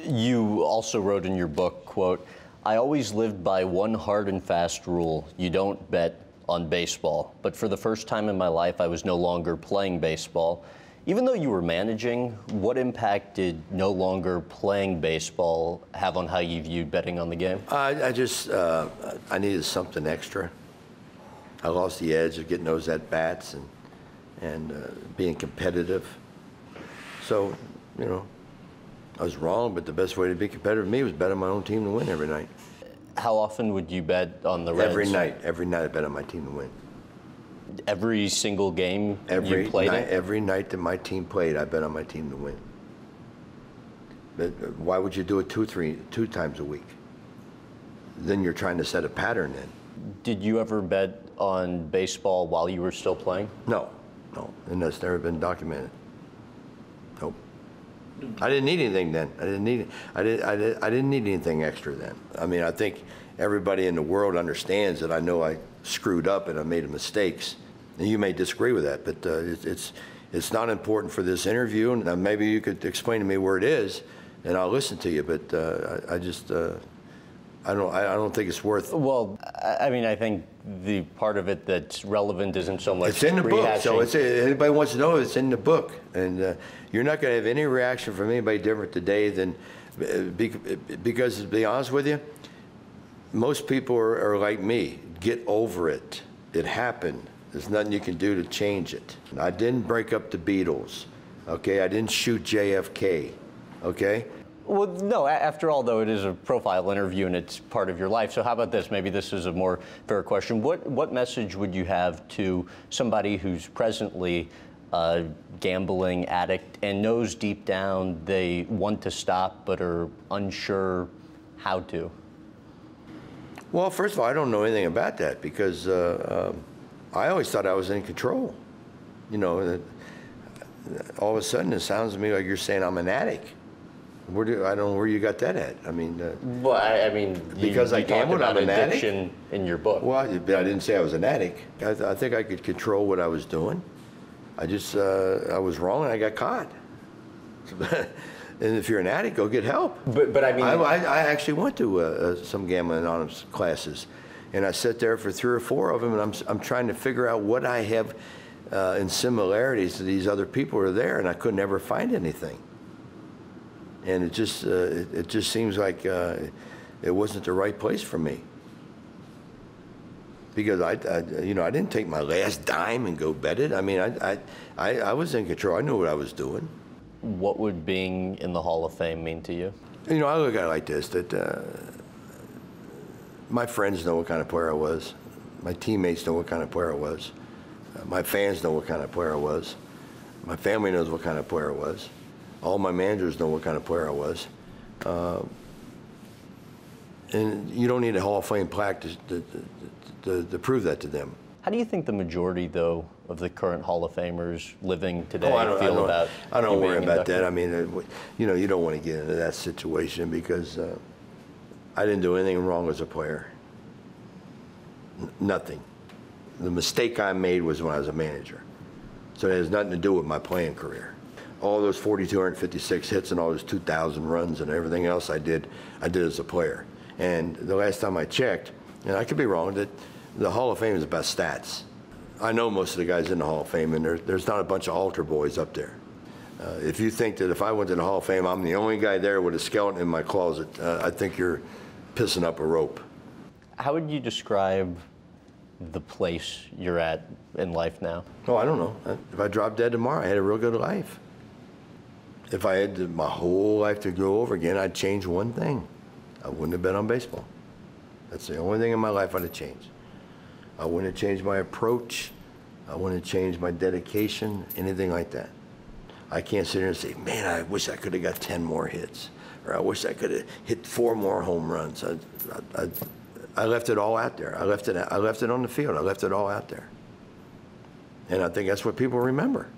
You also wrote in your book, quote, "I always lived by one hard and fast rule. You don't bet on baseball. But for the first time in my life, I was no longer playing baseball." Even though you were managing, what impact did no longer playing baseball have on how you viewed betting on the game? I needed something extra. I lost the edge of getting those at-bats and being competitive. So, you know, I was wrong, but the best way to be competitive for me was bet on my own team to win every night. How often would you bet on the Reds? Every night. Every night I bet on my team to win. Every single game you played in? Every night that my team played, I bet on my team to win. But why would you do it two times a week? Then you're trying to set a pattern in. Did you ever bet on baseball while you were still playing? No, and that's never been documented. Nope. I didn't need anything then. I didn't need anything extra then. I mean, I think everybody in the world understands that I know I screwed up and I made mistakes. And you may disagree with that, but it's not important for this interview. And maybe you could explain to me where it is, and I'll listen to you. But I don't think it's worth. Well, I mean, I think the part of it that's relevant isn't so much. It's in the book, so anybody wants to know, it's in the book, and you're not going to have any reaction from anybody different today than because, to be honest with you, most people are like me. Get over it. It happened. There's nothing you can do to change it. I didn't break up the Beatles, okay? I didn't shoot JFK, okay? Well, no, after all, though, it is a profile interview and it's part of your life. So how about this? Maybe this is a more fair question. What message would you have to somebody who's presently a gambling addict and knows deep down they want to stop but are unsure how to? Well, first of all, I don't know anything about that because I always thought I was in control. You know, all of a sudden it sounds to me like you're saying I'm an addict. I don't know where you got that at. I mean, well, I mean, because I gambled, I'm an addict in your book. Well, I didn't say I was an addict. I think I could control what I was doing. I just I was wrong and I got caught. And if you're an addict, go get help. But I mean, I actually went to some gambling anonymous classes, and I sat there for 3 or 4 of them, and I'm trying to figure out what I have in similarities to these other people who are there, and I could never find anything. And it just seems like it wasn't the right place for me. Because I didn't take my last dime and go bet it. I mean, I was in control. I knew what I was doing. What would being in the Hall of Fame mean to you? You know, I look at it like this, that my friends know what kind of player I was. My teammates know what kind of player I was. My fans know what kind of player I was. My family knows what kind of player I was. All my managers know what kind of player I was. And you don't need a Hall of Fame plaque to prove that to them. How do you think the majority, though, of the current Hall of Famers living today feel about I don't worry about inducted? that. I mean, you know, you don't want to get into that situation because I didn't do anything wrong as a player. Nothing. The mistake I made was when I was a manager. So it has nothing to do with my playing career. All those 4,256 hits and all those 2,000 runs and everything else I did as a player. And the last time I checked, and I could be wrong, that the Hall of Fame is about stats. I know most of the guys in the Hall of Fame, and there's not a bunch of altar boys up there. If you think that if I went to the Hall of Fame, I'm the only guy there with a skeleton in my closet, I think you're pissing up a rope. How would you describe the place you're at in life now? Oh, I don't know. If I dropped dead tomorrow, I had a real good life. If I had my whole life to go over again, I'd change one thing. I wouldn't have bet on baseball. That's the only thing in my life I'd have changed. I wouldn't have changed my approach. I wouldn't have changed my dedication, anything like that. I can't sit here and say, man, I wish I could have got 10 more hits, or I wish I could have hit 4 more home runs. I left it all out there. I left it on the field. I left it all out there. And I think that's what people remember.